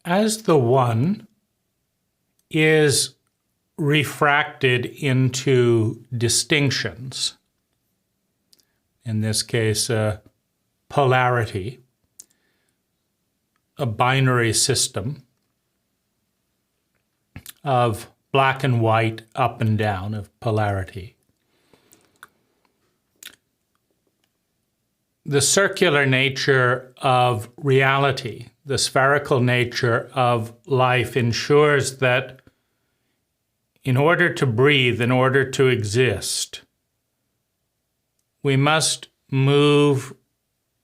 As the one is refracted into distinctions, in this case polarity, a binary system of black and white, up and down, of polarity. The circular nature of reality, the spherical nature of life, ensures that in order to breathe, in order to exist, we must move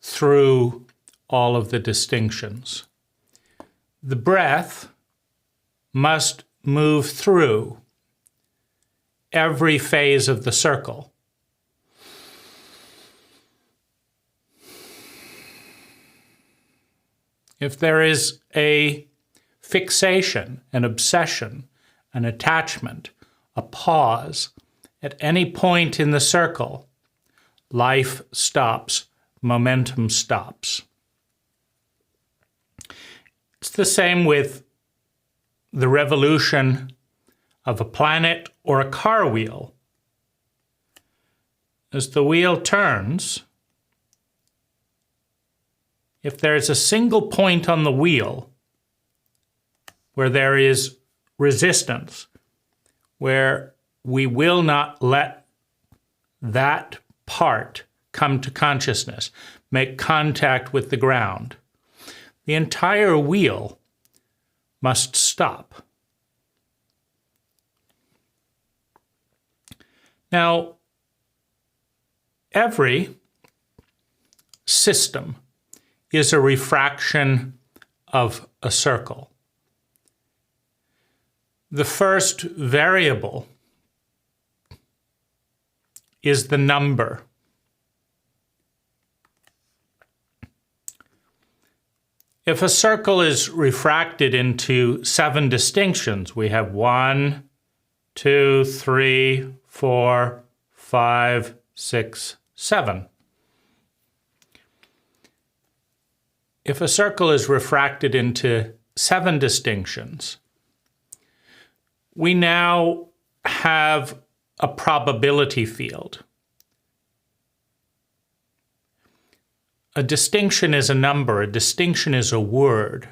through all of the distinctions. The breath must move through every phase of the circle. If there is a fixation, an obsession, an attachment, a pause at any point in the circle, life stops, momentum stops. It's the same with the revolution of a planet or a car wheel. As the wheel turns, if there's a single point on the wheel where there is resistance, where we will not let that part come to consciousness, make contact with the ground, the entire wheel must stop. Now, every system is a refraction of a circle. The first variable is the number. If a circle is refracted into 7 distinctions, we have 1, 2, 3, 4, 5, 6, 7. If a circle is refracted into 7 distinctions, we now have a probability field. A distinction is a number, a distinction is a word,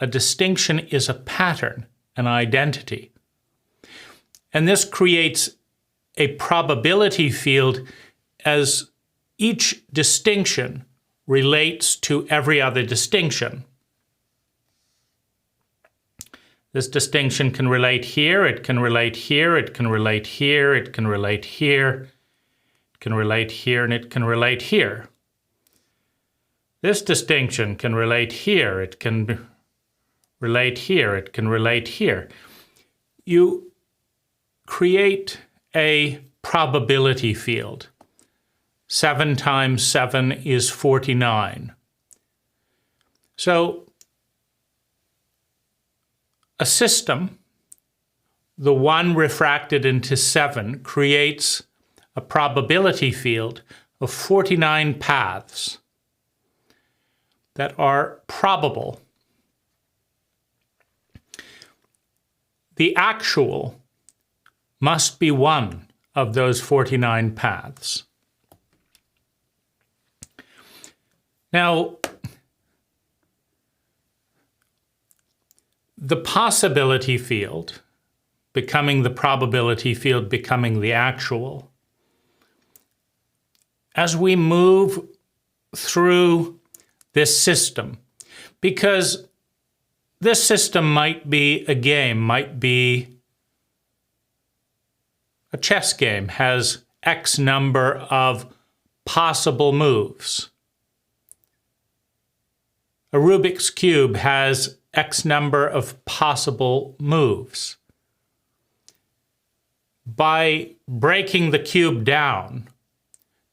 a distinction is a pattern, an identity. And this creates a probability field as each distinction relates to every other distinction. This distinction can relate here, it can relate here, it can relate here, it can relate here, it can relate here, and it can relate here. This distinction can relate here, it can relate here, it can relate here. You create a probability field. 7 times 7 is 49. So a system, the one refracted into 7, creates a probability field of 49 paths that are probable. The actual must be one of those 49 paths. Now, the possibility field becoming the probability field, becoming the actual, as we move through this system, because this system might be a game, might be a chess game, has X number of possible moves. A Rubik's Cube has X number of possible moves. By breaking the cube down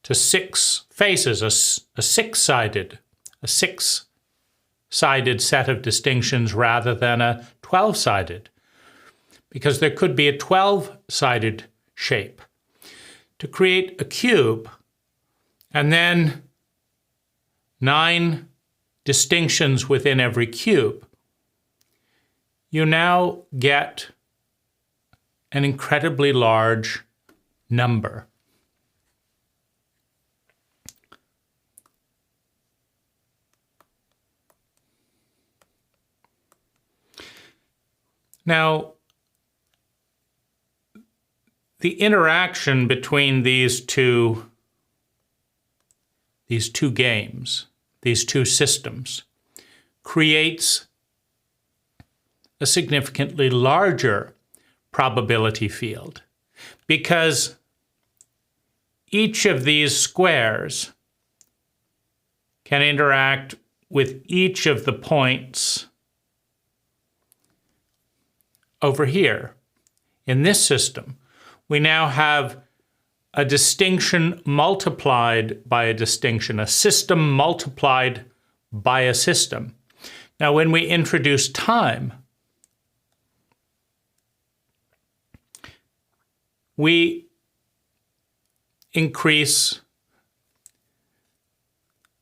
to 6 faces, a six-sided set of distinctions rather than a 12-sided, because there could be a 12-sided shape, to create a cube, and then 9 distinctions within every cube. you now get an incredibly large number. Now, the interaction between these two games, these two systems, creates a significantly larger probability field, because each of these squares can interact with each of the points over here. In this system, we now have a distinction multiplied by a distinction, a system multiplied by a system. Now, when we introduce time, we increase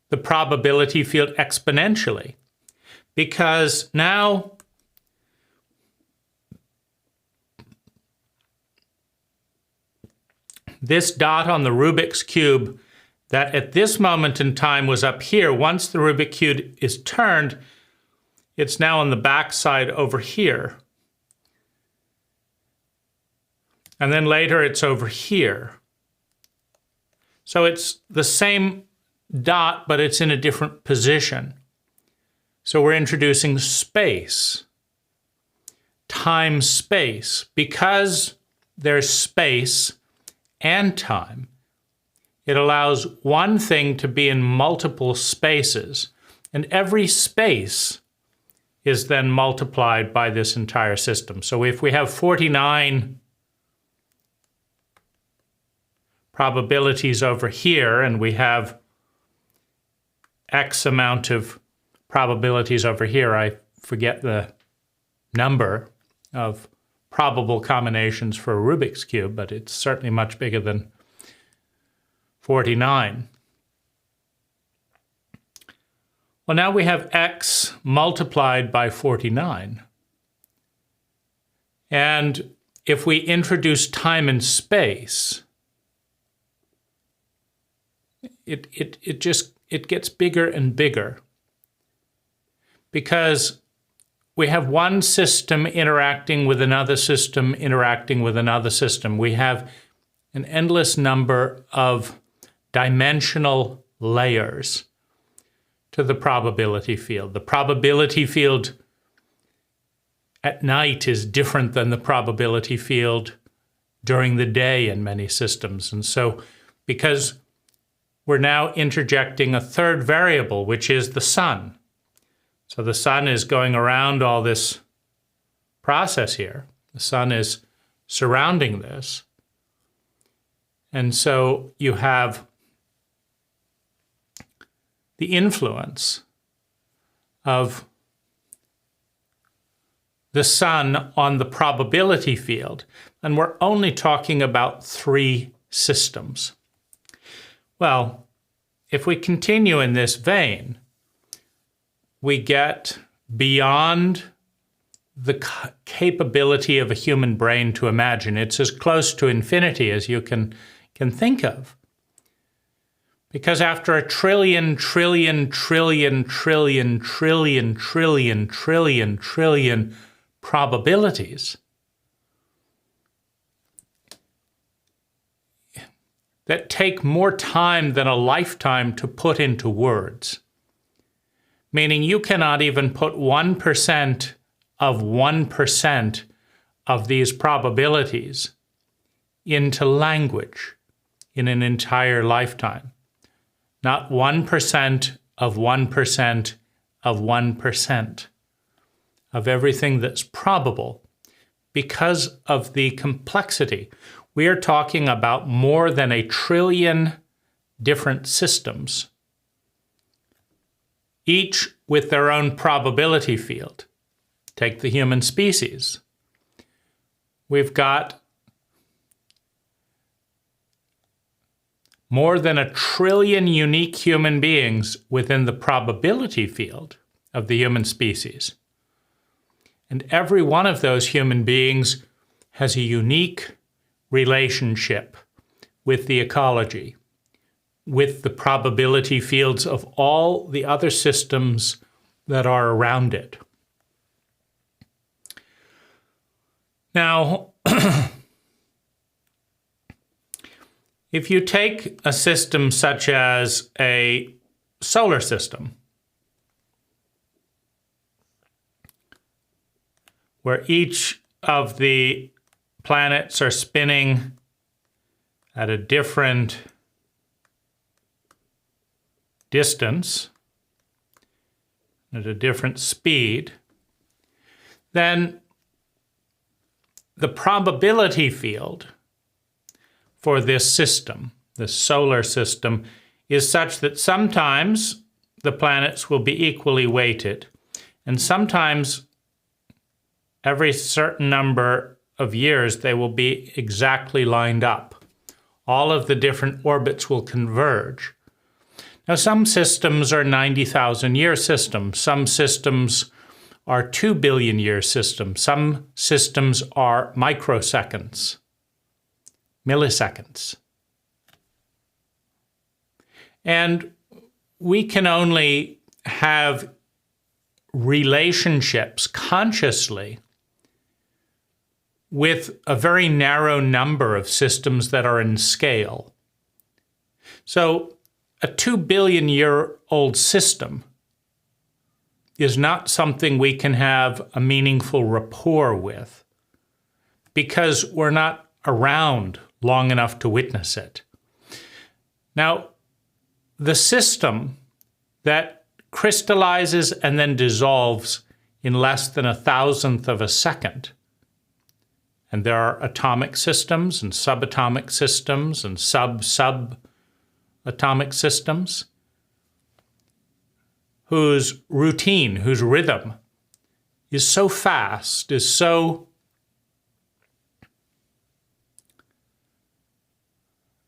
the probability field exponentially, because now this dot on the Rubik's Cube that at this moment in time was up here, once the Rubik's Cube is turned, it's now on the back side over here. And then later it's over here. So it's the same dot, but it's in a different position. So we're introducing space, time, space. Because there's space and time, it allows one thing to be in multiple spaces, and every space is then multiplied by this entire system. So if we have 49 probabilities over here, and we have X amount of probabilities over here, I forget the number of probable combinations for a Rubik's Cube, but it's certainly much bigger than 49. Well, now we have X multiplied by 49. And if we introduce time and space, it gets bigger and bigger, because we have one system interacting with another system, interacting with another system. We have an endless number of dimensional layers to the probability field. The probability field at night is different than the probability field during the day in many systems. And so, because we're now interjecting a third variable, which is the sun. So the sun is going around all this process here. The sun is surrounding this. And so you have the influence of the sun on the probability field. And we're only talking about 3 systems. Well, if we continue in this vein, we get beyond the capability of a human brain to imagine. It's as close to infinity as you can think of. Because after a trillion probabilities that take more time than a lifetime to put into words, meaning you cannot even put 1% of 1% of these probabilities into language in an entire lifetime. Not 1% of 1% of 1% of everything that's probable, because of the complexity. We are talking about more than 1 trillion different systems, each with their own probability field. Take the human species. We've got more than 1 trillion unique human beings within the probability field of the human species. And every one of those human beings has a unique relationship with the ecology, with the probability fields of all the other systems that are around it. Now, if you take a system such as a solar system, where each of the planets are spinning at a different distance, at a different speed, then the probability field for this system, the solar system, is such that sometimes the planets will be equally weighted, and sometimes every certain number of years they will be exactly lined up. All of the different orbits will converge. Now, some systems are 90,000 year systems. Some systems are 2 billion year systems. Some systems are microseconds, milliseconds. And we can only have relationships consciously with a very narrow number of systems that are in scale. So a 2 billion year old system is not something we can have a meaningful rapport with because we're not around long enough to witness it. Now, the system that crystallizes and then dissolves in less than 1,000th of a second, and there are atomic systems and subatomic systems and sub-subatomic systems, whose routine, whose rhythm is so fast, is so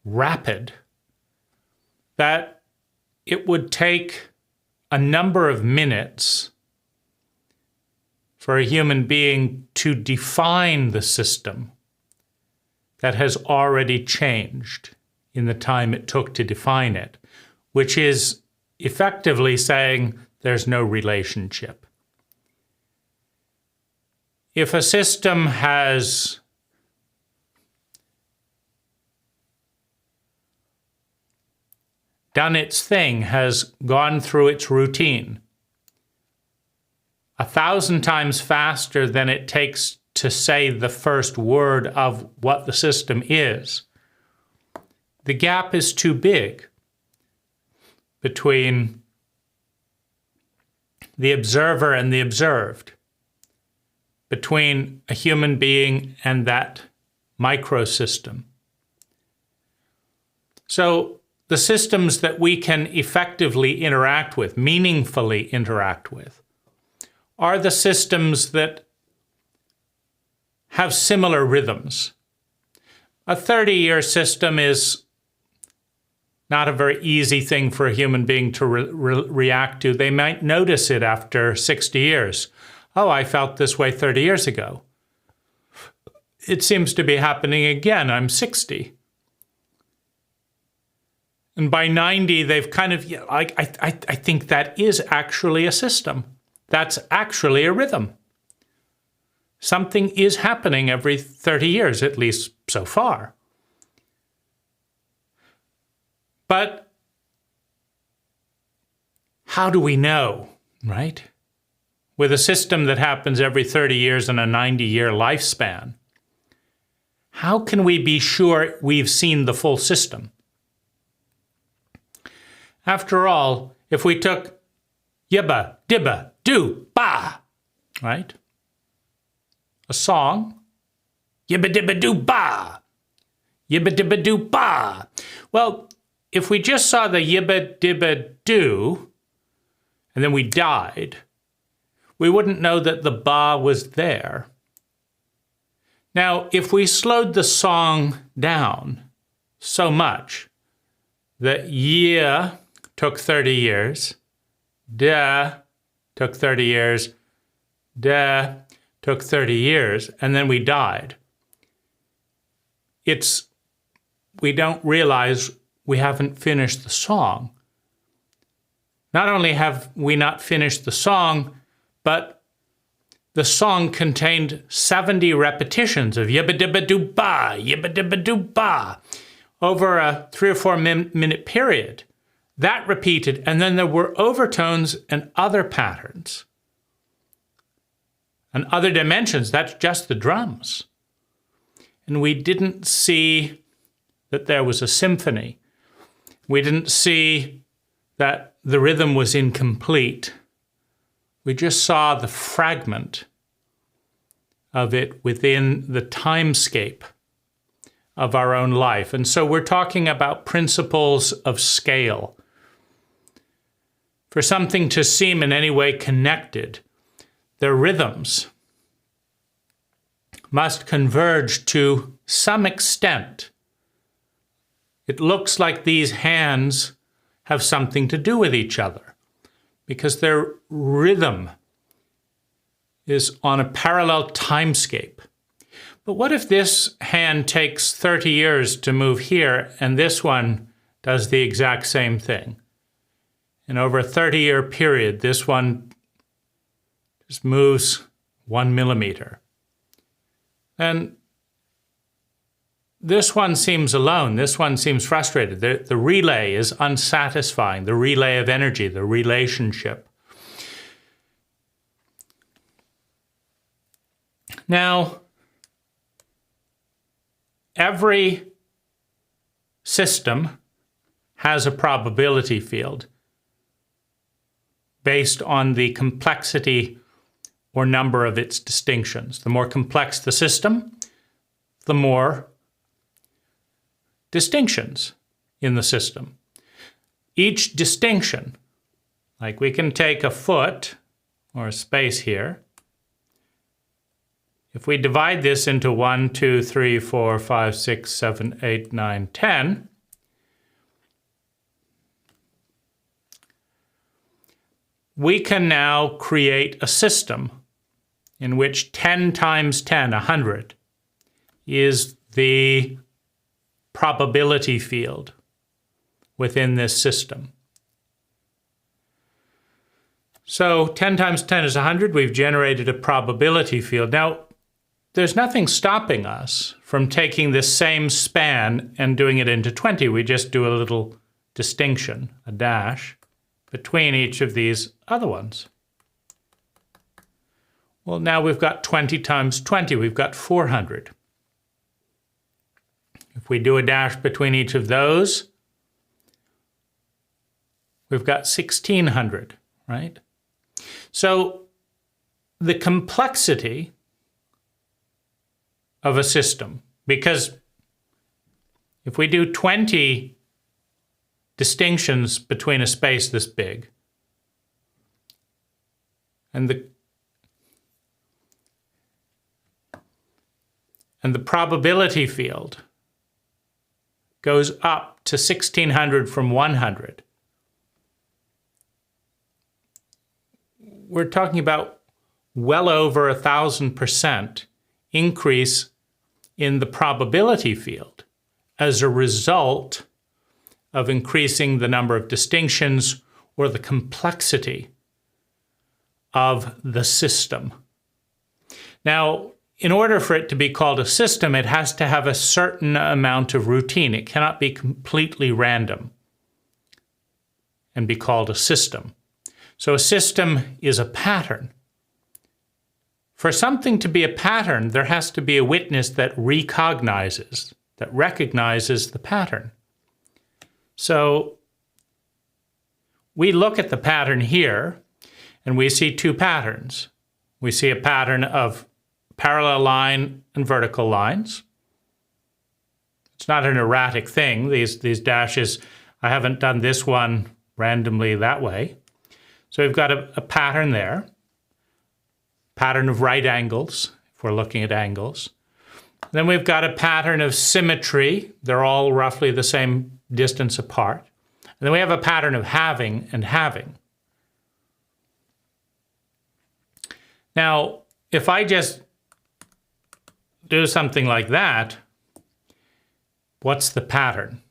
rapid, that it would take a number of minutes for a human being to define the system that has already changed in the time it took to define it, which is effectively saying there's no relationship. If a system has done its thing, has gone through its routine 1,000 times faster than it takes to say the first word of what the system is, the gap is too big between the observer and the observed, between a human being and that microsystem. So the systems that we can effectively interact with, meaningfully interact with, are the systems that have similar rhythms. A 30-year system is not a very easy thing for a human being to react to. They might notice it after 60 years. Oh, I felt this way 30 years ago. It seems to be happening again. I'm 60. And by 90, they've kind of, I think that is actually a system. That's actually a rhythm. Something is happening every 30 years, at least so far. But how do we know, right? With a system that happens every 30 years and a 90-year lifespan, how can we be sure we've seen the full system? After all, if we took yibba, dibba, do, ba, right? A song, yibba, dibba, do, ba, yibba, dibba, do, ba. Well, if we just saw the yibba, dibba, do, and then we died, we wouldn't know that the ba was there. Now, if we slowed the song down so much that yeah took 30 years, da took 30 years, da took 30 years, and then we died. We don't realize we haven't finished the song. Not only have we not finished the song, but the song contained 70 repetitions of yibba-dibba-doo-ba, yibba-dibba-doo-ba, over a 3 or 4 minute period. That repeated, and then there were overtones and other patterns and other dimensions. That's just the drums. And we didn't see that there was a symphony. We didn't see that the rhythm was incomplete. We just saw the fragment of it within the timescape of our own life. And so we're talking about principles of scale. For something to seem in any way connected, their rhythms must converge to some extent. It looks like these hands have something to do with each other because their rhythm is on a parallel timescape. But what if this hand takes 30 years to move here and this one does the exact same thing? And over a 30-year period, this one just moves 1 millimeter. And this one seems alone. This one seems frustrated. The relay is unsatisfying, the relay of energy, the relationship. Now, every system has a probability field based on the complexity or number of its distinctions. The more complex the system, the more distinctions in the system. Each distinction, like we can take a foot or a space here. If we divide this into 1, 2, 3, 4, 5, 6, 7, 8, 9, 10, we can now create a system in which 10 times 10, 100, is the probability field within this system. So 10 times 10 is 100. We've generated a probability field. Now, there's nothing stopping us from taking this same span and doing it into 20. We just do a little distinction, a dash, between each of these other ones. Well, now we've got 20 times 20. We've got 400. If we do a dash between each of those, we've got 1600, right? So the complexity of a system, because if we do 20 distinctions between a space this big, and the probability field goes up to 1600 from 100, we're talking about well over 1,000% increase in the probability field as a result of increasing the number of distinctions or the complexity of the system. Now, in order for it to be called a system, it has to have a certain amount of routine. It cannot be completely random and be called a system. So a system is a pattern. For something to be a pattern, there has to be a witness that recognizes the pattern. So we look at the pattern here, and we see two patterns. We see a pattern of parallel line and vertical lines. It's not an erratic thing. These dashes, I haven't done this one randomly that way. So we've got a pattern there. Pattern of right angles, if we're looking at angles. Then we've got a pattern of symmetry. They're all roughly the same distance apart. And then we have a pattern of halving and halving. Now, if I just do something like that, what's the pattern?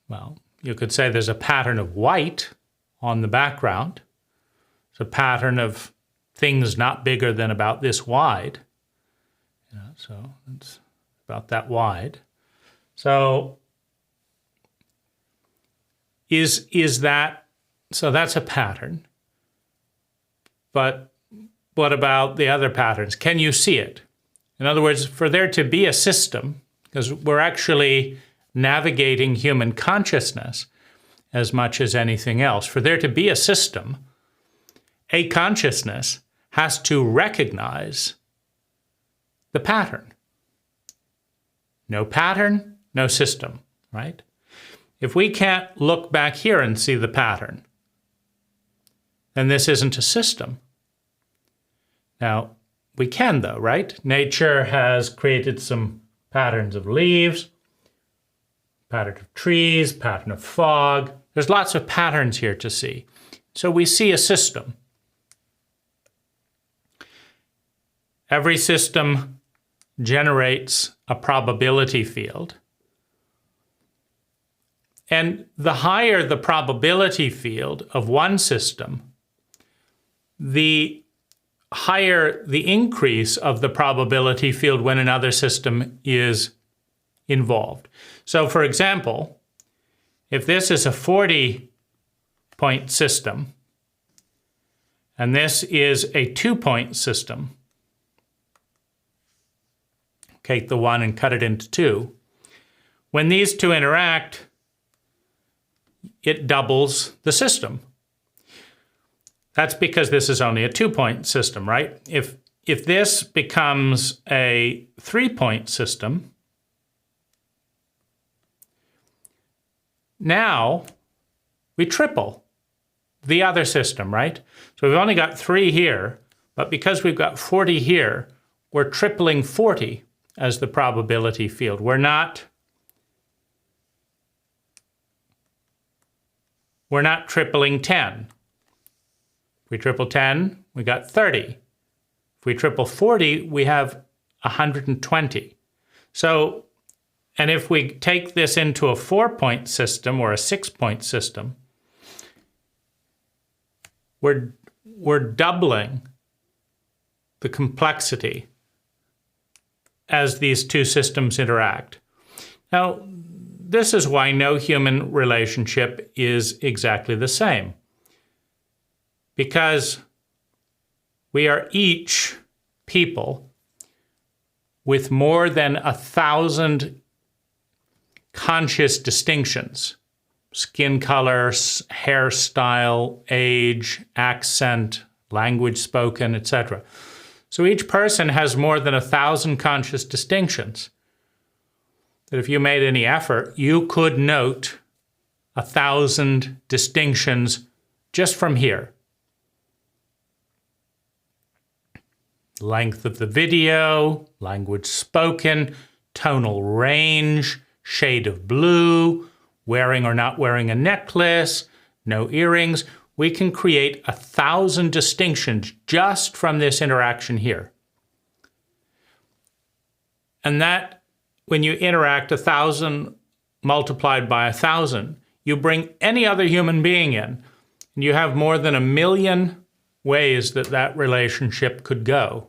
Well, you could say there's a pattern of white on the background. It's a pattern of things not bigger than about this wide. So it's about that wide. So so that's a pattern. But what about the other patterns? Can you see it? In other words, for there to be a system, because we're actually navigating human consciousness as much as anything else, for there to be a system, a consciousness has to recognize the pattern. No pattern, no system, right? If we can't look back here and see the pattern, then this isn't a system. Now, we can though, right? Nature has created some patterns of leaves, pattern of trees, pattern of fog. There's lots of patterns here to see. So we see a system. Every system generates a probability field. And the higher the probability field of one system, the higher the increase of the probability field when another system is involved. So for example, if this is a 40-point system, and this is a 2-point system, take the 1 and cut it into 2. When these two interact, it doubles the system. That's because this is only a 2-point system, right? If this becomes a 3-point system, now we triple the other system, right? So we've only got 3 here, but because we've got 40 here, we're tripling 40 as the probability field. We're not tripling 10. If we triple 10, we got 30. If we triple 40, we have 120. So, and if we take this into a 4-point system or a 6-point system, we're doubling the complexity as these two systems interact. Now, this is why no human relationship is exactly the same. Because we are each people with more than 1,000 conscious distinctions: skin color, hairstyle, age, accent, language spoken, etc. So each person has more than 1,000 conscious distinctions. That if you made any effort, you could note 1,000 distinctions just from here. Length of the video, language spoken, tonal range, shade of blue, wearing or not wearing a necklace, no earrings. We can create 1,000 distinctions just from this interaction here. And that, when you interact 1,000 multiplied by 1,000, you bring any other human being in, and you have more than 1 million ways that that relationship could go.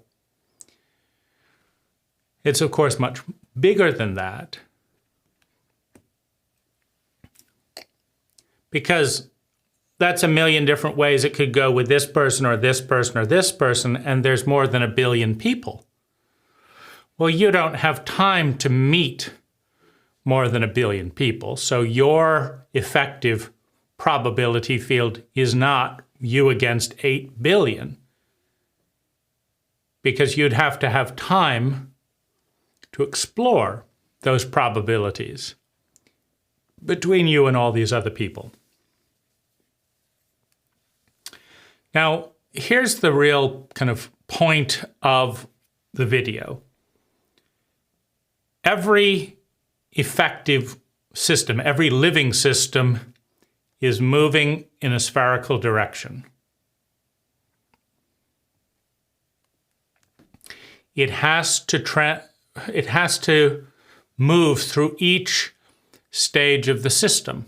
It's, of course, much bigger than that, because that's 1 million different ways it could go with this person or this person or this person, and there's more than 1 billion people. Well, you don't have time to meet more than 1 billion people, so your effective probability field is not you against 8 billion, because you'd have to have time to explore those probabilities between you and all these other people. Now, here's the real kind of point of the video. Every effective system, every living system is moving in a spherical direction. it has to move through each stage of the system.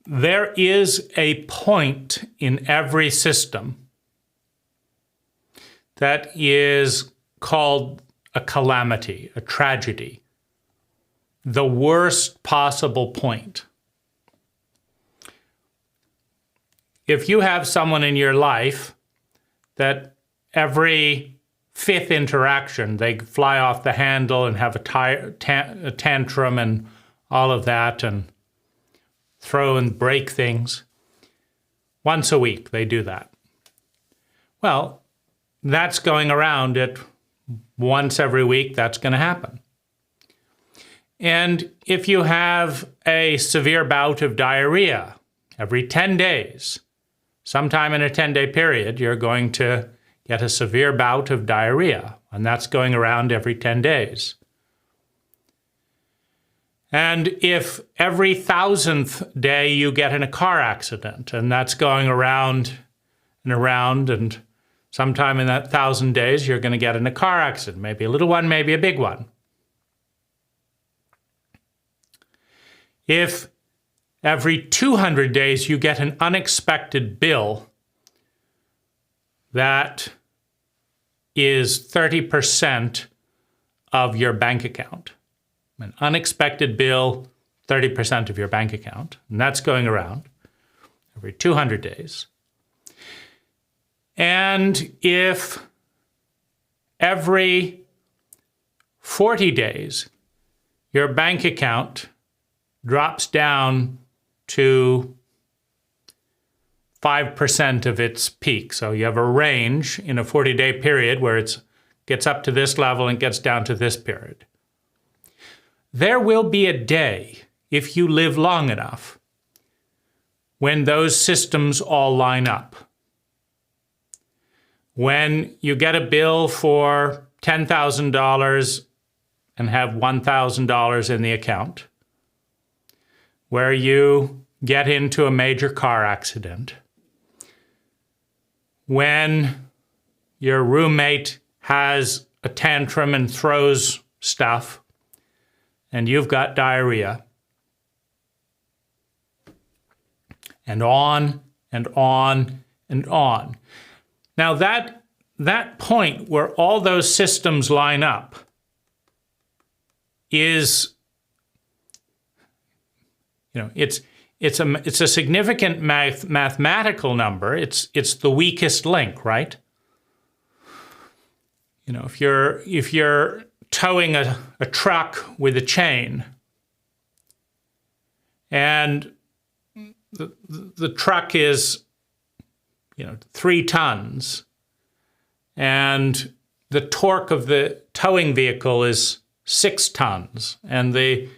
There is a point in every system that is called a calamity, a tragedy, the worst possible point. If you have someone in your life that every fifth interaction, they fly off the handle and have a tantrum and all of that and throw and break things. Once a week, they do that. Well, that's going around at once every week, that's going to happen. And if you have a severe bout of diarrhea every 10 days, sometime in a 10-day period, you're going to get a severe bout of diarrhea, and that's going around every 10 days. And if every 1,000th day you get in a car accident, and that's going around and around, and sometime in that 1,000 days you're going to get in a car accident, maybe a little one, maybe a big one. If every 200 days you get an unexpected bill that is 30% of your bank account, an unexpected bill, 30% of your bank account, and that's going around every 200 days. And if every 40 days your bank account drops down to 5% of its peak, so you have a range in a 40-day period where it gets up to this level and gets down to this period. There will be a day, if you live long enough, when those systems all line up. When you get a bill for $10,000 and have $1,000 in the account, where you get into a major car accident, when your roommate has a tantrum and throws stuff, and you've got diarrhea, and on and on and on. Now that point where all those systems line up is, it's a significant mathematical number. It's the weakest link, right? If you're towing a truck with a chain, and the truck is 3 tons, and the torque of the towing vehicle is 6 tons, and the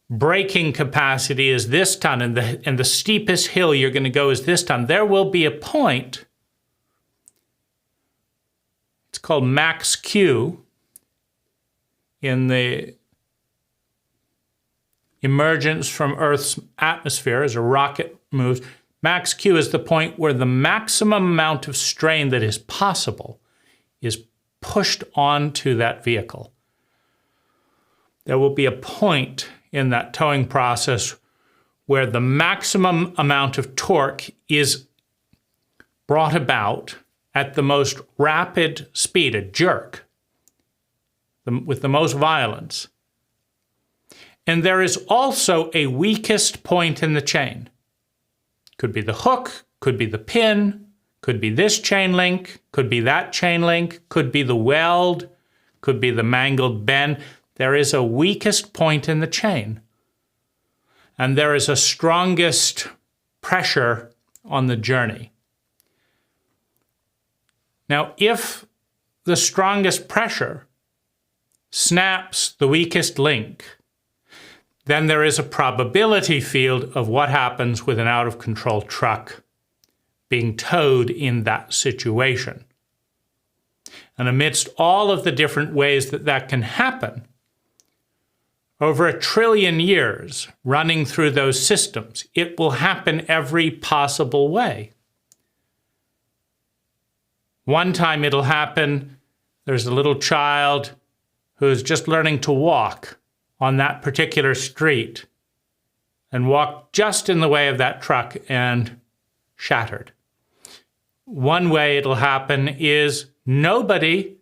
braking capacity is this ton, and the steepest hill you're going to go is this ton, there will be a point, it's called max Q, in the emergence from Earth's atmosphere as a rocket moves. Max Q is the point where the maximum amount of strain that is possible is pushed onto that vehicle. There will be a point in that towing process where the maximum amount of torque is brought about at the most rapid speed, a jerk, with the most violence. And there is also a weakest point in the chain. Could be the hook, could be the pin, could be this chain link, could be that chain link, could be the weld, could be the mangled bend. There is a weakest point in the chain. And there is a strongest pressure on the journey. Now, if the strongest pressure snaps the weakest link, then there is a probability field of what happens with an out-of-control truck being towed in that situation. And amidst all of the different ways that can happen, over 1 trillion years running through those systems, it will happen every possible way. One time it'll happen, there's a little child who's just learning to walk on that particular street and walked just in the way of that truck and shattered. One way it'll happen is nobody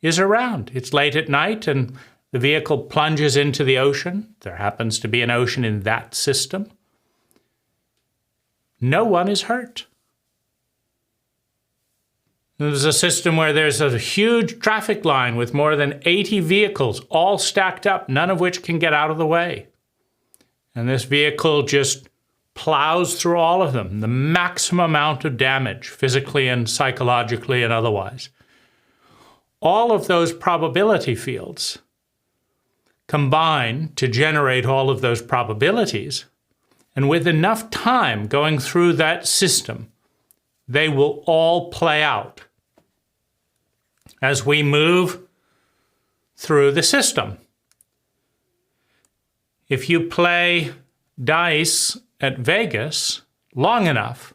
is around. It's late at night and the vehicle plunges into the ocean. There happens to be an ocean in that system. No one is hurt. There's a system where there's a huge traffic line with more than 80 vehicles all stacked up, none of which can get out of the way. And this vehicle just plows through all of them, the maximum amount of damage, physically and psychologically and otherwise. All of those probability fields combine to generate all of those probabilities. And with enough time going through that system, they will all play out as we move through the system. If you play dice at Vegas long enough,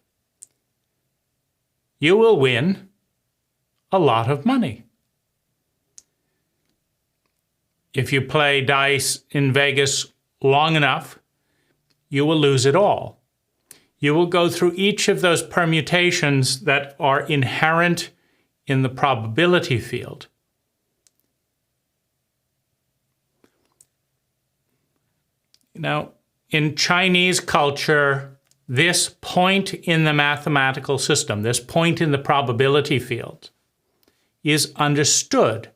you will win a lot of money. If you play dice in Vegas long enough, you will lose it all. You will go through each of those permutations that are inherent in the probability field. Now, in Chinese culture, this point in the mathematical system, this point in the probability field, is understood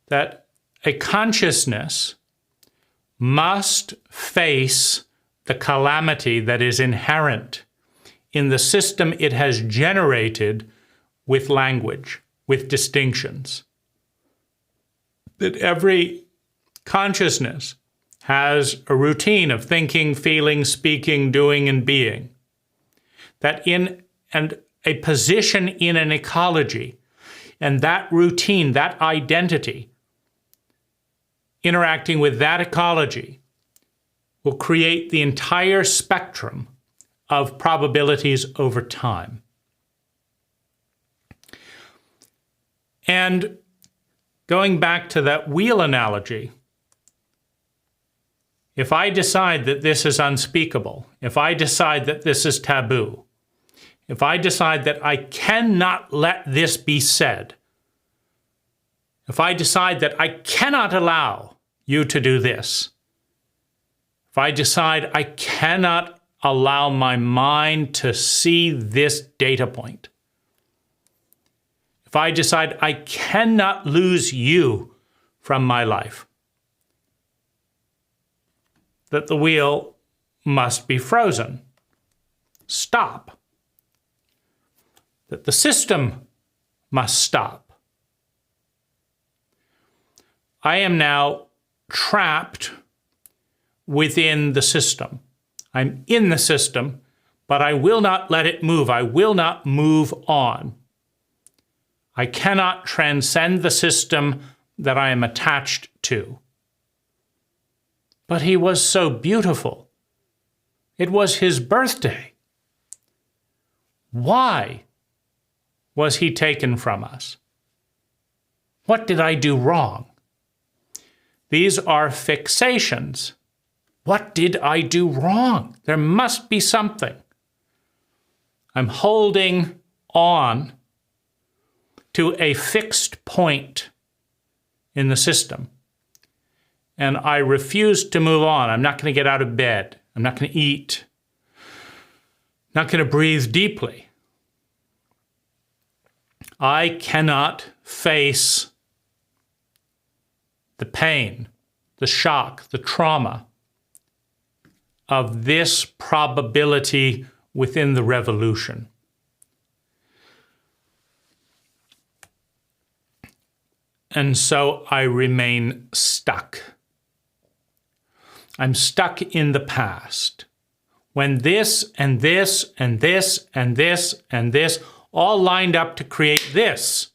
that a consciousness must face the calamity that is inherent in the system it has generated with language, with distinctions. That every consciousness has a routine of thinking, feeling, speaking, doing, and being. That in a position in an ecology, and that routine, that identity, interacting with that ecology, will create the entire spectrum of probabilities over time. And going back to that wheel analogy, if I decide that this is unspeakable, if I decide that this is taboo, if I decide that I cannot let this be said, if I decide that I cannot allow you to do this, if I decide I cannot allow my mind to see this data point, if I decide I cannot lose you from my life, that the wheel must be frozen. Stop. That the system must stop. I am now trapped within the system. I'm in the system, but I will not let it move. I will not move on. I cannot transcend the system that I am attached to. But he was so beautiful. It was his birthday. Why was he taken from us? What did I do wrong? These are fixations. What did I do wrong? There must be something. I'm holding on to a fixed point in the system. And I refuse to move on. I'm not going to get out of bed. I'm not going to eat. I'm not going to breathe deeply. I cannot face the pain, the shock, the trauma of this probability within the revolution. And so I remain stuck. I'm stuck in the past. When this and this and this and this and this all lined up to create this.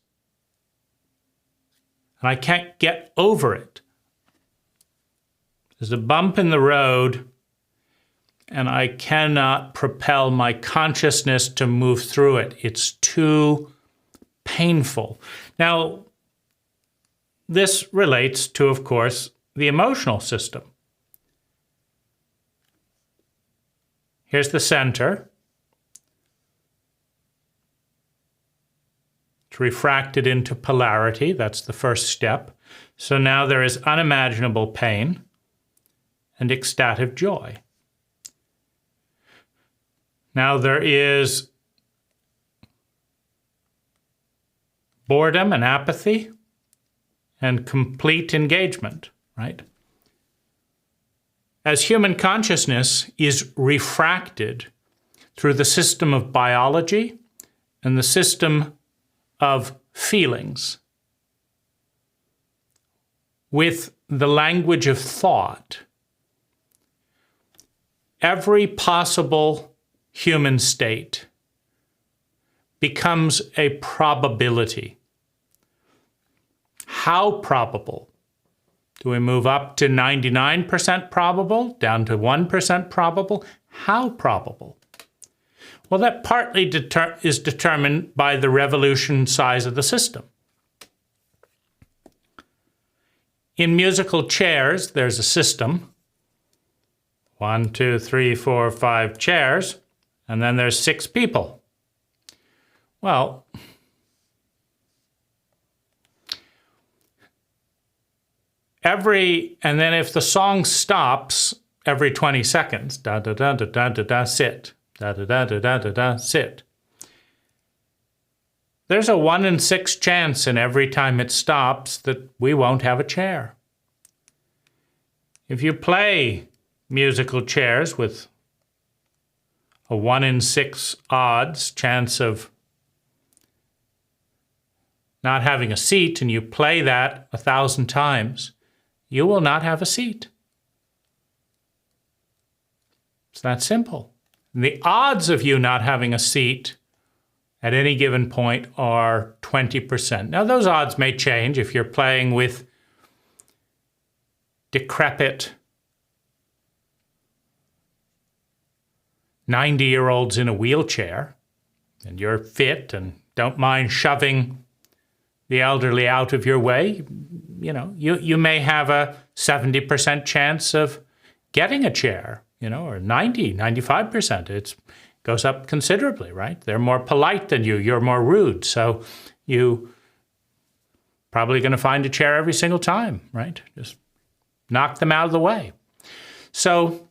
And I can't get over it. There's a bump in the road, and I cannot propel my consciousness to move through it. It's too painful. Now, this relates to, of course, the emotional system. Here's the center. It's refracted into polarity. That's the first step. So now there is unimaginable pain and ecstatic joy. Now there is boredom and apathy and complete engagement, right? As human consciousness is refracted through the system of biology and the system of feelings, with the language of thought, every possible human state becomes a probability. How probable? Do we move up to 99% probable, down to 1% probable? How probable? Well, that partly is determined by the revolution size of the system. In musical chairs, there's a system. 1, 2, 3, 4, 5 chairs, and then there's 6 people. Well, and then if the song stops every 20 seconds, da da da da da da da, sit, da da da da da da da, sit. There's a 1 in 6 chance in every time it stops that we won't have a chair. If you play musical chairs with a 1 in 6 odds chance of not having a seat, and you play that 1,000 times, you will not have a seat. It's that simple. And the odds of you not having a seat at any given point are 20%. Now, those odds may change if you're playing with decrepit 90-year-olds in a wheelchair, and you're fit and don't mind shoving the elderly out of your way. You may have a 70% chance of getting a chair, or 90, 95%. It goes up considerably, right? They're more polite than you. You're more rude. So you probably going to find a chair every single time, right? Just knock them out of the way. So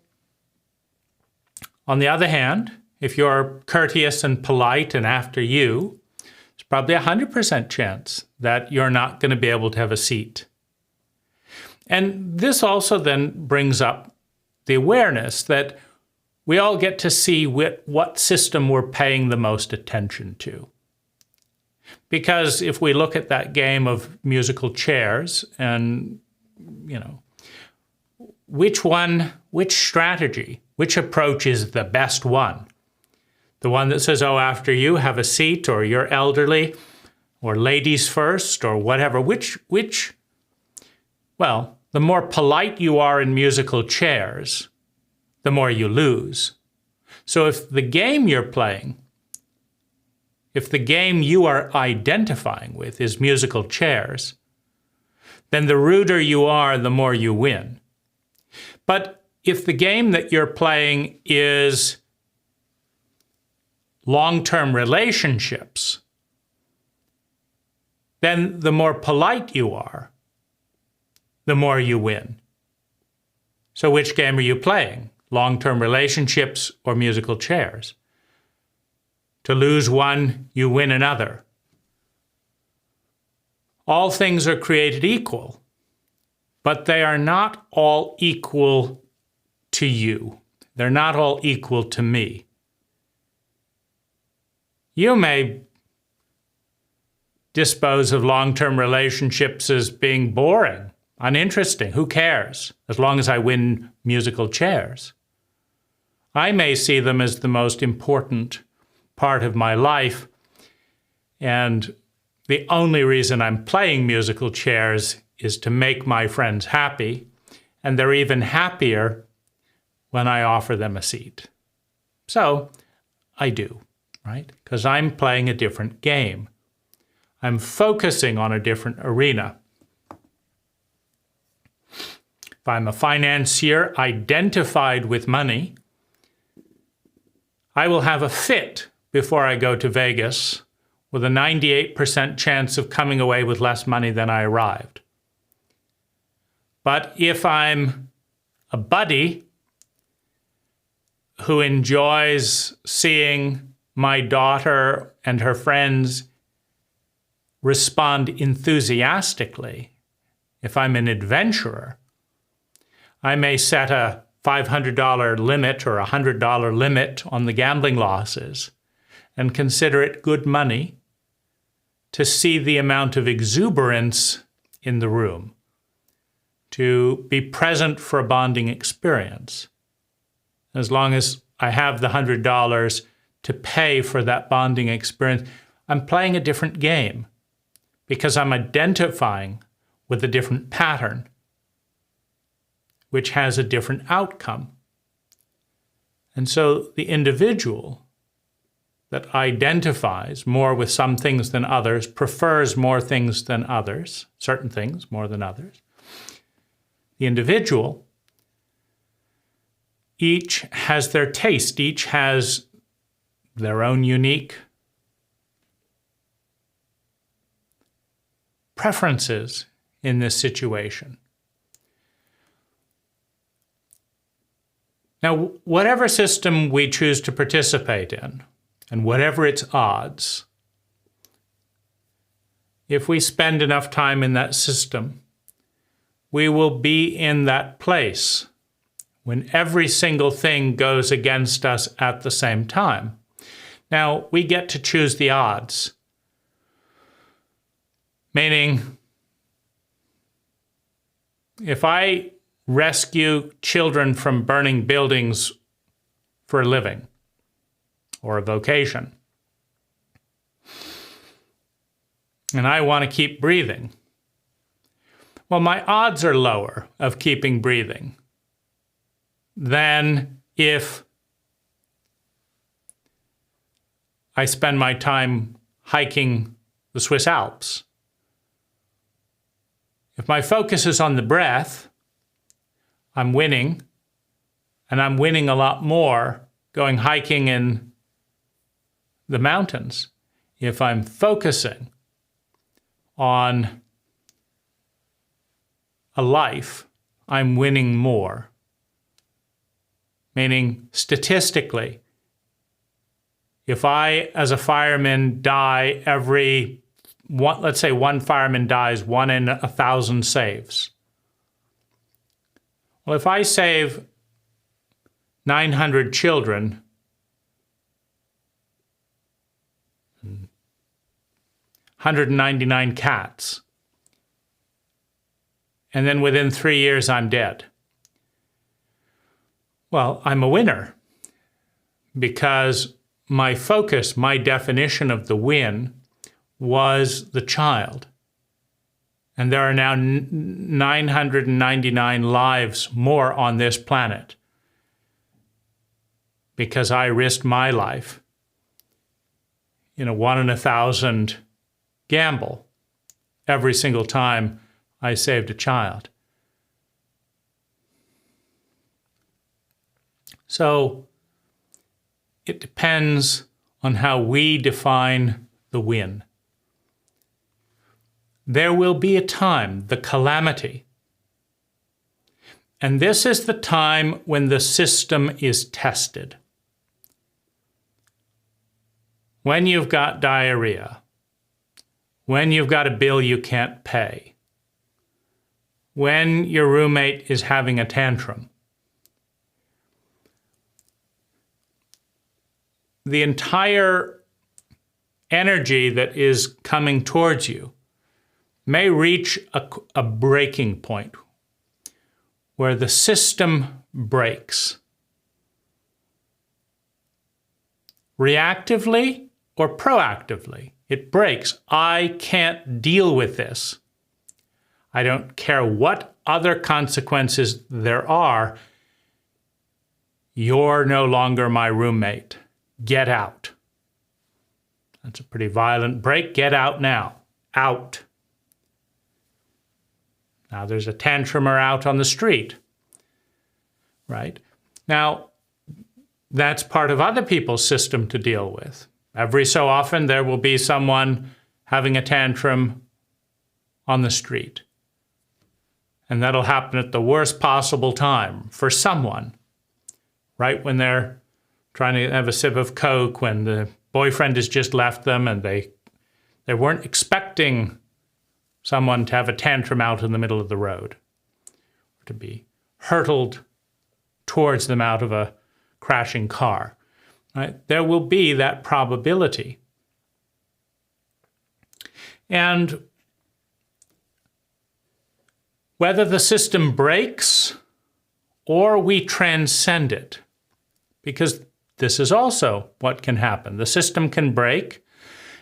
on the other hand, if you're courteous and polite and after you, it's probably 100% chance that you're not going to be able to have a seat. And this also then brings up the awareness that we all get to see what system we're paying the most attention to. Because if we look at that game of musical chairs and, which strategy, which approach is the best one? The one that says, oh, after you, have a seat, or you're elderly, or ladies first, or whatever. Well, the more polite you are in musical chairs, the more you lose. So if the game you're playing, if the game you are identifying with is musical chairs, then the ruder you are, the more you win. But if the game that you're playing is long-term relationships, then the more polite you are, the more you win. So which game are you playing? Long-term relationships or musical chairs? To lose one, you win another. All things are created equal, but they are not all equal to you. They're not all equal to me. You may dispose of long-term relationships as being boring, uninteresting. Who cares? As long as I win musical chairs. I may see them as the most important part of my life, and the only reason I'm playing musical chairs is to make my friends happy, and they're even happier when I offer them a seat. So I do, right? Because I'm playing a different game. I'm focusing on a different arena. If I'm a financier identified with money, I will have a fit before I go to Vegas with a 98% chance of coming away with less money than I arrived. But if I'm a buddy who enjoys seeing my daughter and her friends respond enthusiastically, if I'm an adventurer, I may set a $500 limit or a $100 limit on the gambling losses and consider it good money to see the amount of exuberance in the room, to be present for a bonding experience. As long as I have the $100 to pay for that bonding experience, I'm playing a different game because I'm identifying with a different pattern, which has a different outcome. And so the individual that identifies more with some things than others, prefers more things than others, certain things more than others. The individual, each has their taste, each has their own unique preferences in this situation. Now, whatever system we choose to participate in, and whatever its odds, if we spend enough time in that system, we will be in that place when every single thing goes against us at the same time. Now, we get to choose the odds, meaning if I rescue children from burning buildings for a living or a vocation, and I want to keep breathing, well, my odds are lower of keeping breathing than if I spend my time hiking the Swiss Alps. If my focus is on the breath, I'm winning, and I'm winning a lot more going hiking in the mountains. If I'm focusing on a life, I'm winning more. Meaning, statistically, if I, as a fireman, die every one, let's say one fireman dies 1 in 1,000 saves. Well, if I save 900 children, 199 cats, and then within 3 years I'm dead, well, I'm a winner because my focus, my definition of the win was the child. And there are now 999 lives more on this planet because I risked my life in a 1 in 1,000 gamble every single time I saved a child. So it depends on how we define the win. There will be a time, the calamity, and this is the time when the system is tested. When you've got diarrhea, when you've got a bill you can't pay, when your roommate is having a tantrum, the entire energy that is coming towards you may reach a breaking point where the system breaks. Reactively or proactively, it breaks. I can't deal with this. I don't care what other consequences there are. You're no longer my roommate. Get out. That's a pretty violent break. Get out now. Out. Now there's a tantrumer out on the street, right? Now, that's part of other people's system to deal with. Every so often, there will be someone having a tantrum on the street. And that'll happen at the worst possible time for someone, right when they're trying to have a sip of Coke, when the boyfriend has just left them and they weren't expecting someone to have a tantrum out in the middle of the road, to be hurtled towards them out of a crashing car. Right? There will be that probability. And whether the system breaks or we transcend it, because this is also what can happen. The system can break,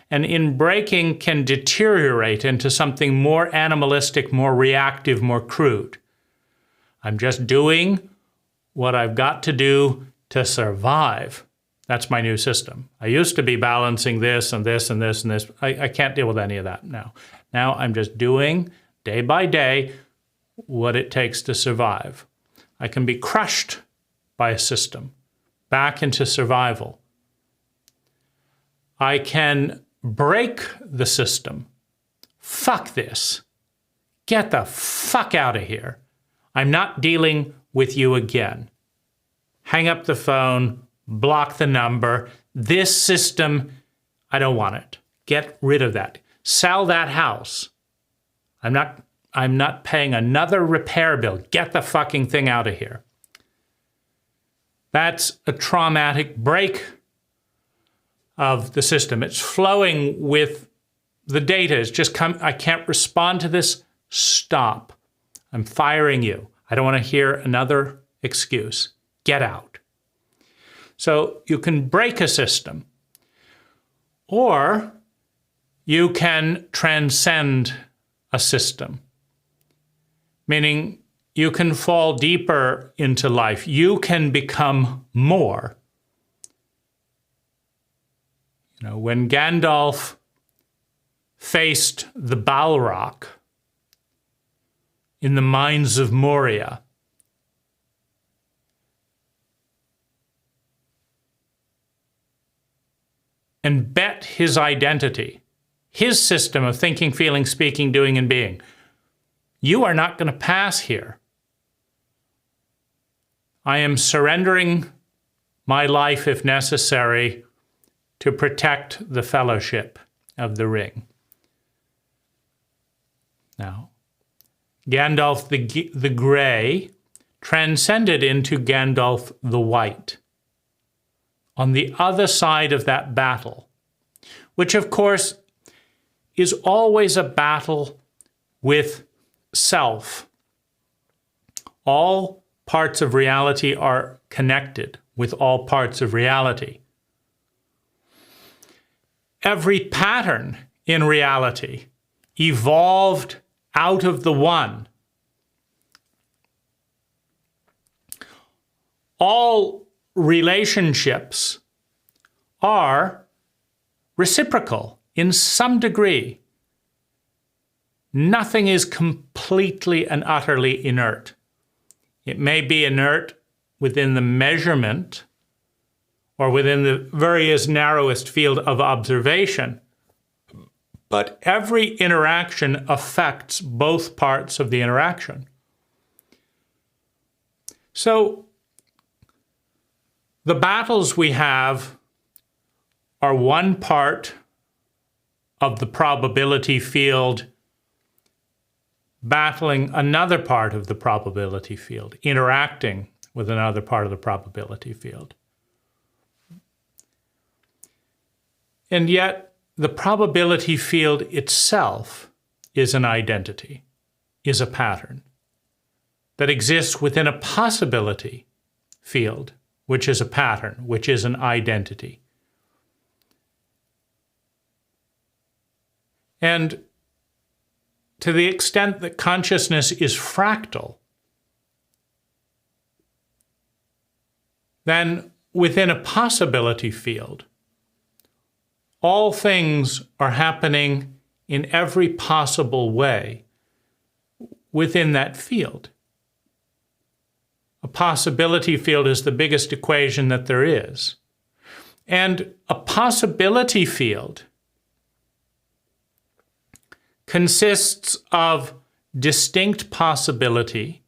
and in breaking can deteriorate into something more animalistic, more reactive, more crude. I'm just doing what I've got to do to survive. That's my new system. I used to be balancing this and this and this and this. I can't deal with any of that now. Now I'm just doing, day by day, what it takes to survive. I can be crushed by a system back into survival. I can break the system. Fuck this. Get the fuck out of here. I'm not dealing with you again. Hang up the phone, block the number. This system, I don't want it. Get rid of that. Sell that house. I'm not paying another repair bill. Get the fucking thing out of here. That's a traumatic break of the system. It's flowing with the data. It's just I can't respond to this. Stop. I'm firing you. I don't want to hear another excuse. Get out. So you can break a system, or you can transcend a system, meaning you can fall deeper into life. You can become more. You know, when Gandalf faced the Balrog in the mines of Moria, and bet his identity, his system of thinking, feeling, speaking, doing, and being, you are not going to pass here. I am surrendering my life, if necessary, to protect the fellowship of the ring. Now, Gandalf the Grey transcended into Gandalf the White on the other side of that battle, which of course is always a battle with self. All parts of reality are connected with all parts of reality. Every pattern in reality evolved out of the one. All relationships are reciprocal in some degree. Nothing is completely and utterly inert. It may be inert within the measurement or within the various narrowest field of observation, but every interaction affects both parts of the interaction. So the battles we have are one part of the probability field battling another part of the probability field, interacting with another part of the probability field. And yet, the probability field itself is an identity, is a pattern that exists within a possibility field, which is a pattern, which is an identity. And to the extent that consciousness is fractal, then within a possibility field, all things are happening in every possible way within that field. A possibility field is the biggest equation that there is. And a possibility field consists of distinct possibilities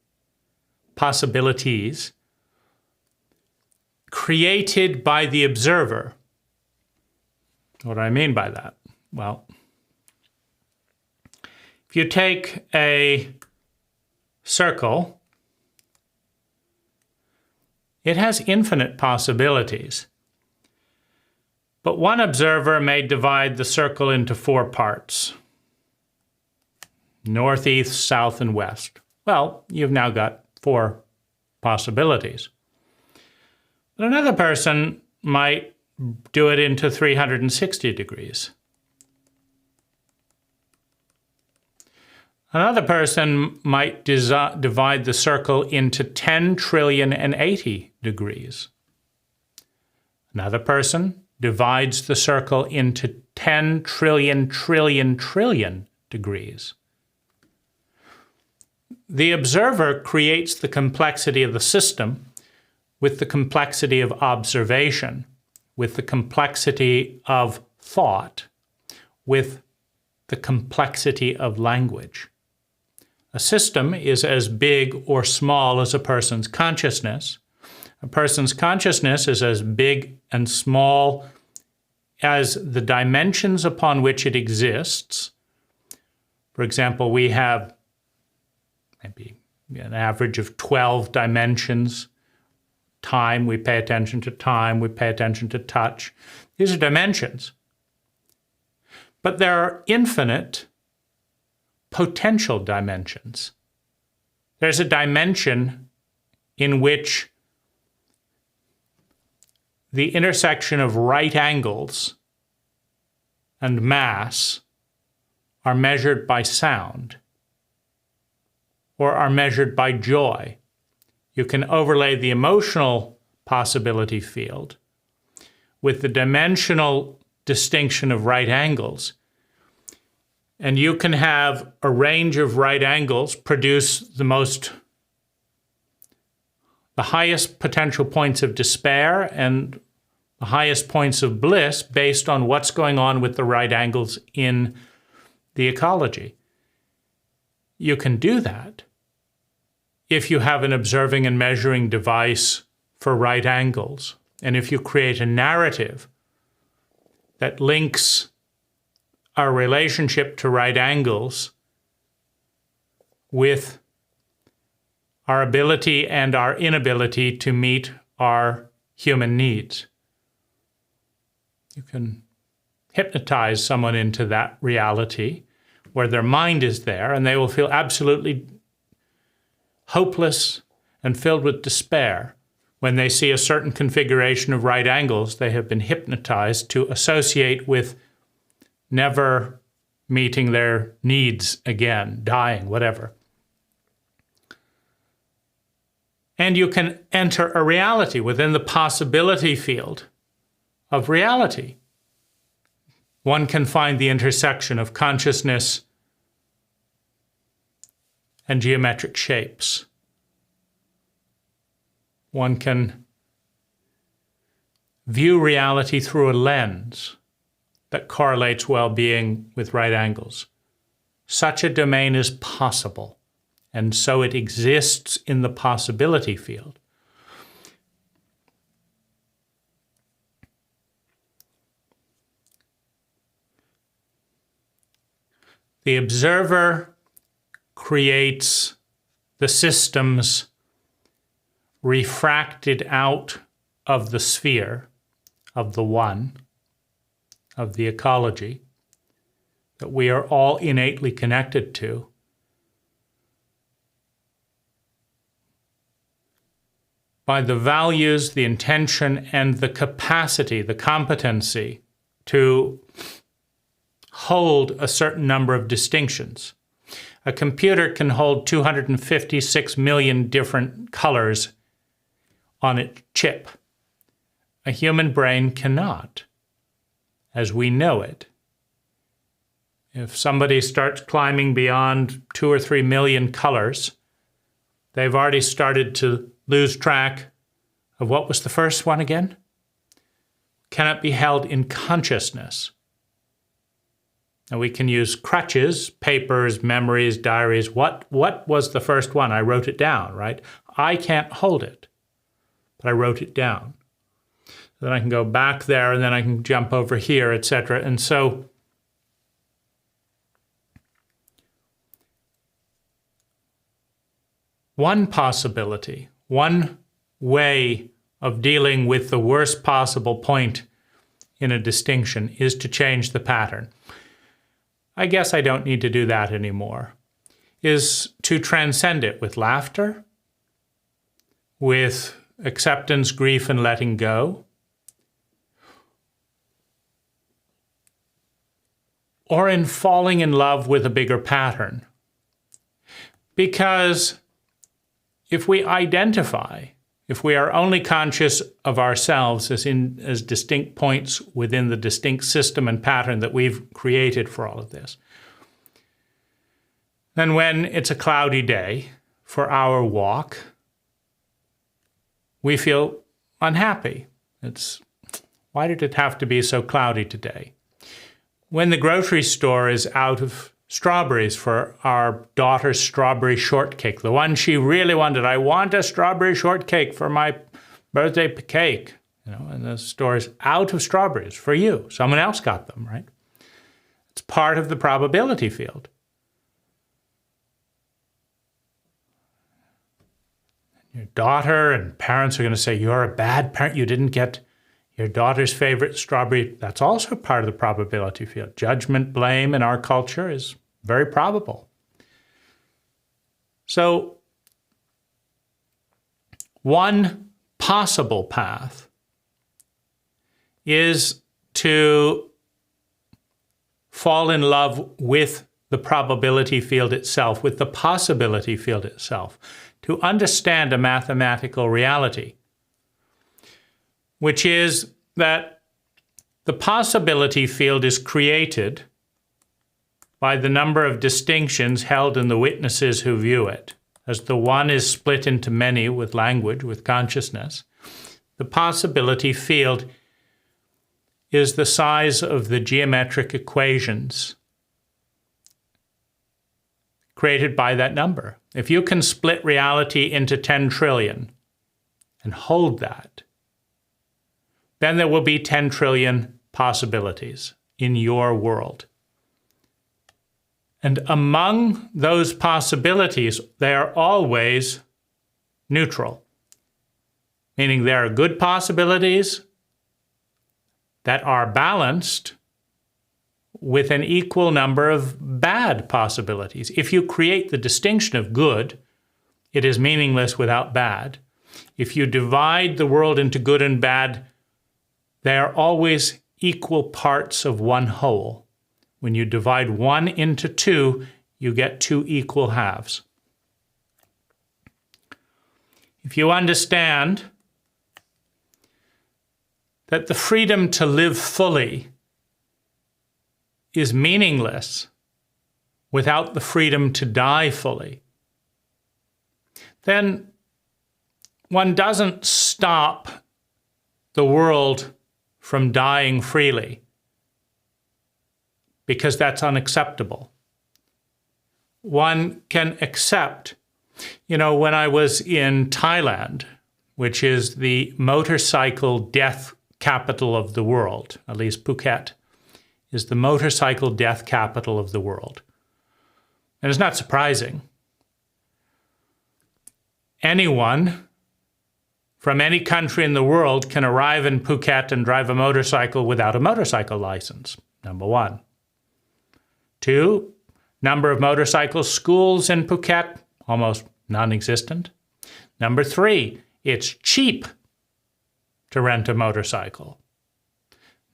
created by the observer. What do I mean by that? Well, if you take a circle, it has infinite possibilities. But one observer may divide the circle into 4 parts: north, east, south, and west. Well, you've now got 4 possibilities. But another person might do it into 360 degrees. Another person might divide the circle into 10 trillion and 80 degrees. Another person divides the circle into 10 trillion trillion degrees. The observer creates the complexity of the system with the complexity of observation, with the complexity of thought, with the complexity of language. A system is as big or small as a person's consciousness. A person's consciousness is as big and small as the dimensions upon which it exists. For example, we have maybe an average of 12 dimensions. Time, we pay attention to time, we pay attention to touch. These are dimensions. But there are infinite potential dimensions. There's a dimension in which the intersection of right angles and mass are measured by sound or are measured by joy. You can overlay the emotional possibility field with the dimensional distinction of right angles, and you can have a range of right angles produce the highest potential points of despair and the highest points of bliss based on what's going on with the right angles in the ecology. You can do that if you have an observing and measuring device for right angles, and if you create a narrative that links our relationship to right angles with our ability and our inability to meet our human needs. You can hypnotize someone into that reality where their mind is there and they will feel absolutely hopeless and filled with despair when they see a certain configuration of right angles they have been hypnotized to associate with never meeting their needs again, dying, whatever. And you can enter a reality within the possibility field of reality. One can find the intersection of consciousness and geometric shapes. One can view reality through a lens that correlates well-being with right angles. Such a domain is possible, and so it exists in the possibility field. The observer creates the systems refracted out of the sphere of the one, of the ecology, that we are all innately connected to. By the values, the intention, and the capacity, the competency to hold a certain number of distinctions. A computer can hold 256 million different colors on its chip. a human brain cannot, as we know it. If somebody starts climbing beyond 2 or 3 million colors, they've already started to lose track of what was the first one again? Cannot be held in consciousness. Now we can use crutches, papers, memories, diaries. What was the first one? I wrote it down, right? I can't hold it, but I wrote it down. Then I can go back there, and then I can jump over here, etc. And so one possibility, one way of dealing with the worst possible point in a distinction is to change the pattern. I guess I don't need to do that anymore. Is to transcend it with laughter, with acceptance, grief, and letting go, or in falling in love with a bigger pattern. Because if we identify, if we are only conscious of ourselves as distinct points within the distinct system and pattern that we've created for all of this, then when it's a cloudy day for our walk, we feel unhappy. Why did it have to be so cloudy today? When the grocery store is out of strawberries for our daughter's strawberry shortcake, the one she really wanted. I want a strawberry shortcake for my birthday cake. And the store is out of strawberries for you. Someone else got them, right? It's part of the probability field. Your daughter and parents are going to say, you're a bad parent. You didn't get your daughter's favorite strawberry. That's also part of the probability field. Judgment, blame in our culture is very probable. So, one possible path is to fall in love with the probability field itself, with the possibility field itself, to understand a mathematical reality, which is that the possibility field is created by the number of distinctions held in the witnesses who view it. As the one is split into many with language, with consciousness, the possibility field is the size of the geometric equations created by that number. If you can split reality into 10 trillion and hold that, then there will be 10 trillion possibilities in your world. And among those possibilities, they are always neutral, meaning there are good possibilities that are balanced with an equal number of bad possibilities. If you create the distinction of good, it is meaningless without bad. If you divide the world into good and bad, they are always equal parts of one whole. When you divide one into two, you get two equal halves. If you understand that the freedom to live fully is meaningless without the freedom to die fully, then one doesn't stop the world from dying freely, because that's unacceptable. One can accept, when I was in Thailand, which is the motorcycle death capital of the world, at least Phuket is the motorcycle death capital of the world. And it's not surprising. Anyone from any country in the world can arrive in Phuket and drive a motorcycle without a motorcycle license, number one. 2, number of motorcycle schools in Phuket, almost non-existent. Number 3, it's cheap to rent a motorcycle.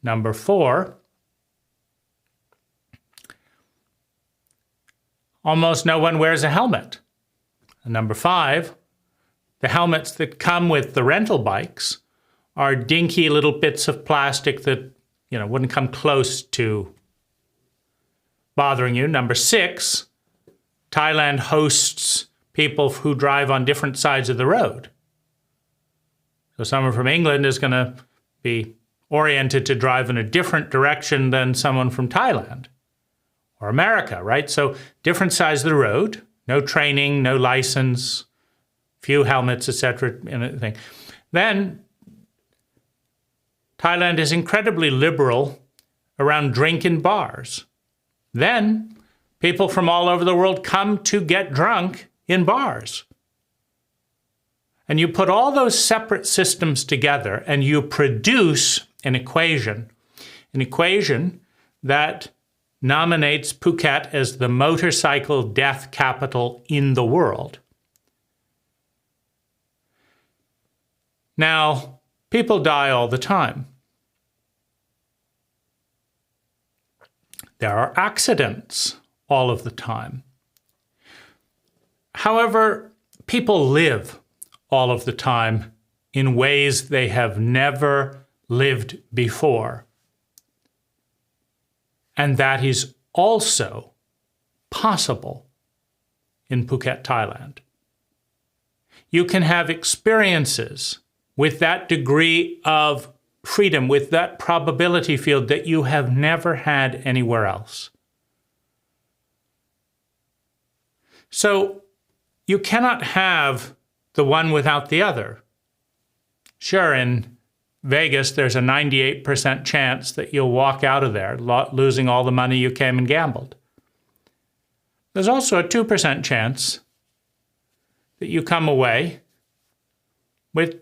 Number 4, almost no one wears a helmet. And number 5, the helmets that come with the rental bikes are dinky little bits of plastic that, wouldn't come close to bothering you. Number 6, Thailand hosts people who drive on different sides of the road. So someone from England is going to be oriented to drive in a different direction than someone from Thailand or America, right? So different sides of the road, no training, no license, few helmets, etc. Anything. Then Thailand is incredibly liberal around drink in bars. Then people from all over the world come to get drunk in bars. And you put all those separate systems together and you produce an equation that nominates Phuket as the motorcycle death capital in the world. Now, people die all the time. There are accidents all of the time. However, people live all of the time in ways they have never lived before. And that is also possible in Phuket, Thailand. You can have experiences with that degree of freedom, with that probability field that you have never had anywhere else. So you cannot have the one without the other. Sure, in Vegas, there's a 98% chance that you'll walk out of there losing all the money you came and gambled. There's also a 2% chance that you come away with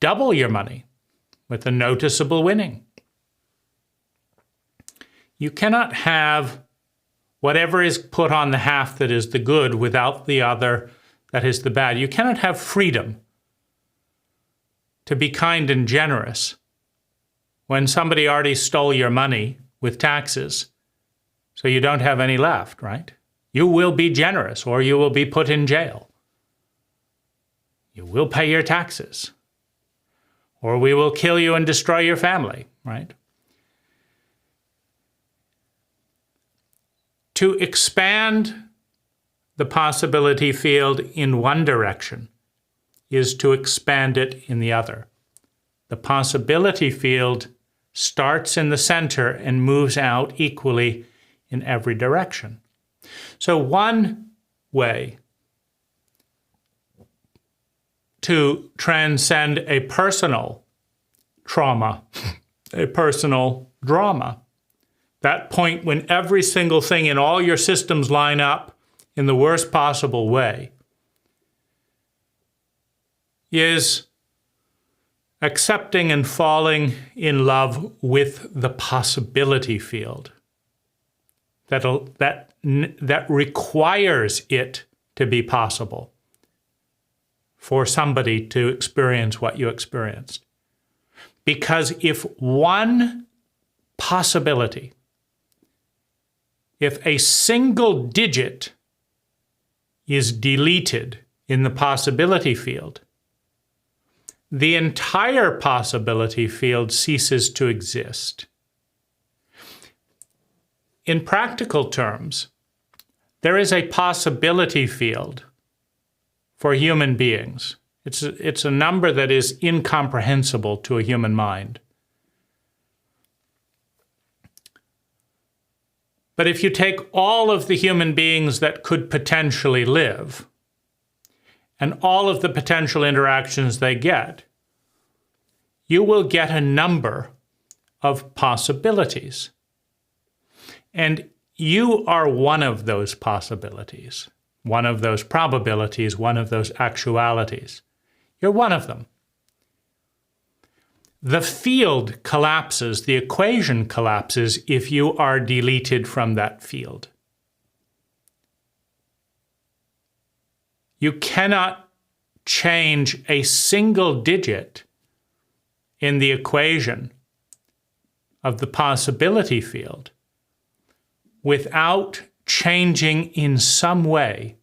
double your money, with a noticeable winning. You cannot have whatever is put on the half that is the good without the other that is the bad. You cannot have freedom to be kind and generous when somebody already stole your money with taxes, so you don't have any left, right? You will be generous or you will be put in jail. You will pay your taxes, or we will kill you and destroy your family, right? To expand the possibility field in one direction is to expand it in the other. The possibility field starts in the center and moves out equally in every direction. So one way to transcend a personal trauma, a personal drama, that point when every single thing in all your systems line up in the worst possible way, is accepting and falling in love with the possibility field that requires it to be possible for somebody to experience what you experienced. Because if one possibility, if a single digit is deleted in the possibility field, the entire possibility field ceases to exist. In practical terms, there is a possibility field for human beings. It's a number that is incomprehensible to a human mind. But if you take all of the human beings that could potentially live, and all of the potential interactions they get, you will get a number of possibilities. And you are one of those possibilities, one of those probabilities, one of those actualities. You're one of them. The field collapses, the equation collapses if you are deleted from that field. You cannot change a single digit in the equation of the possibility field without changing in some way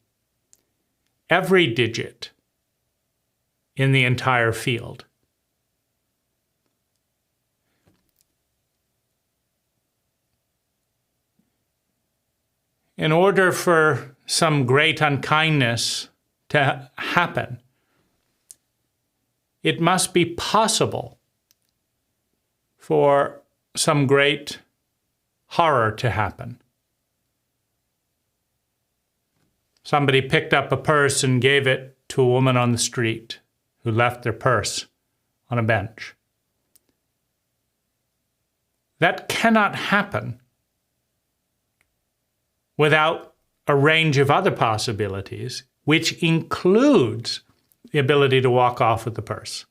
every digit in the entire field. in order for some great unkindness to happen, it must be possible for some great horror to happen. Somebody picked up a purse and gave it to a woman on the street who left their purse on a bench. That cannot happen without a range of other possibilities, which includes the ability to walk off with the purse.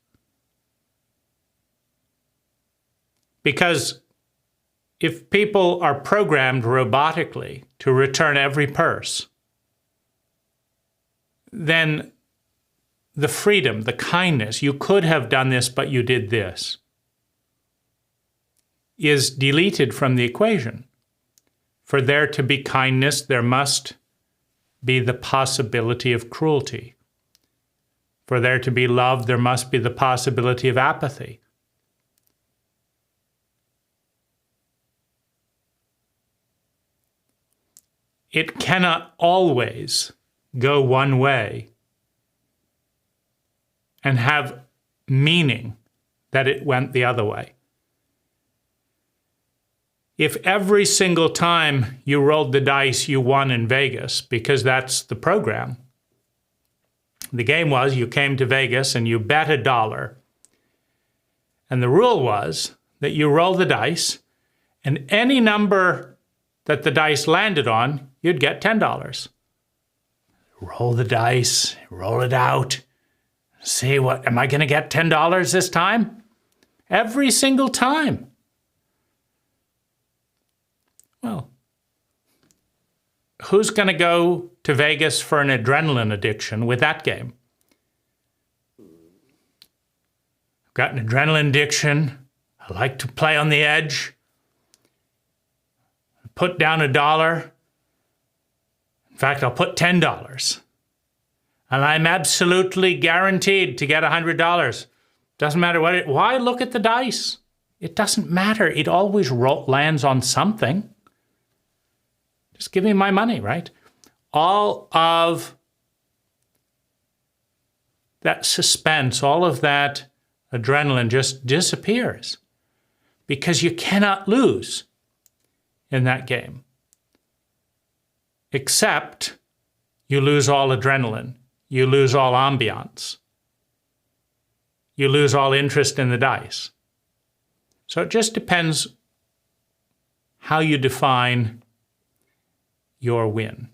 Because if people are programmed robotically to return every purse, then the freedom, the kindness, you could have done this, but you did this, is deleted from the equation. For there to be kindness, there must be the possibility of cruelty. For there to be love, there must be the possibility of apathy. It cannot always go one way and have meaning that it went the other way. If every single time you rolled the dice you won in Vegas, because that's the program, the game was you came to Vegas and you bet $1, and the rule was that you roll the dice, and any number that the dice landed on, you'd get $10. Roll the dice, roll it out, see what, am I going to get $10 this time? Every single time. Well, who's going to go to Vegas for an adrenaline addiction with that game? I've got an adrenaline addiction. I like to play on the edge. Put down $1. In fact, I'll put $10. And I'm absolutely guaranteed to get $100. Doesn't matter what why look at the dice? It doesn't matter. It always lands on something. Just give me my money, right? All of that suspense, all of that adrenaline just disappears because you cannot lose in that game. Except you lose all adrenaline. You lose all ambiance. You lose all interest in the dice. So it just depends how you define your win.